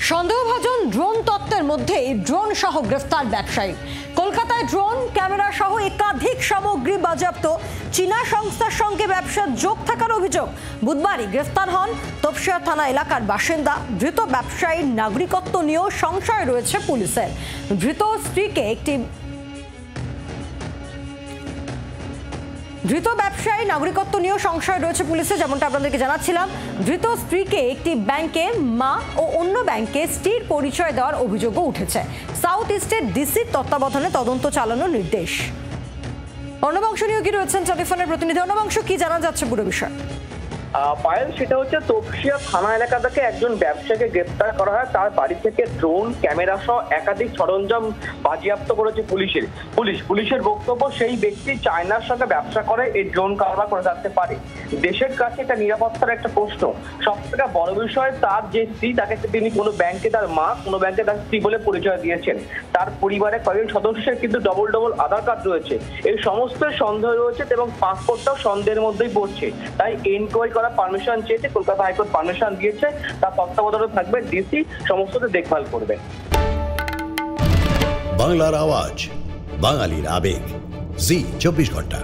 সন্দেহভাজন ড্রোন তত্ত্বের মধ্যে ড্রোন সহ গ্রেফতার ব্যবসায়ী। কলকাতায় ড্রোন ক্যামেরা সহ একাধিক সামগ্রী বাজেয়াপ্ত। চীনা সংস্থার সঙ্গে ব্যবসার যোগ থাকার অভিযোগ। বুধবারই গ্রেফতার হন তপসিয়া থানা এলাকার বাসিন্দা। ধৃত ব্যবসায়ীর নাগরিকত্ব নিয়েও সংশয় রয়েছে পুলিশের। ধৃত ব্যবসায়ী নাগরিকত্ব নিয়েও সংশয় রয়েছে পুলিশের। যেমনটা আপনাদেরকে জানাচ্ছিলাম, ধৃত স্ত্রীকে একটি ব্যাংকে মা ও অন্য ব্যাংকে স্ত্রীর পরিচয় দেওয়ার অভিযোগও উঠেছে। সাউথ ইস্টের ডিসির তত্ত্বাবধানে তদন্ত চালানোর নির্দেশ। অর্ণবাংশ নিয়োগী রয়েছেন টেলিফোনের প্রতিনিধি। অর্ণবাংশ, কি জানা যাচ্ছে পুরো বিষয়? পায়েল, সেটা হচ্ছে তপসিয়া থানা এলাকা থেকে একজন ব্যবসায়ীকে গ্রেপ্তার করা হয়। তার বাড়ি থেকে ড্রোন ক্যামেরা সহ একাধিক সরঞ্জাম বাজেয়াপ্ত করেছে পুলিশের বক্তব্য, সেই ব্যক্তি চায়নার সঙ্গে ব্যবসা করে এই ড্রোন কারবার করে থাকতে পারে। দেশের কাছে এটা নিরাপত্তার একটা প্রশ্ন। সব থেকে বড় বিষয়, তার যে স্ত্রী, তাকে তিনি কোনো ব্যাংকে তার মা, কোনো ব্যাংকে তার স্ত্রী বলে পরিচয় দিয়েছেন। তার পরিবারের কয়েকজন সদস্যের কিন্তু ডবল আধার কার্ড রয়েছে। এই সমস্ত সন্দেহ রয়েছে এবং পাসপোর্টটাও সন্দেহের মধ্যেই পড়ছে। তাই এনকোয়ারি পারমিশন চেয়েছে, কলকাতা হাইকোর্ট পারমিশন দিয়েছে। তার তত্ত্বাবধানে থাকবে ডিসি, সমস্তটা দেখভাল করবে। বাংলার আওয়াজ, বাঙালির আবেগ, জি 24 ঘন্টা।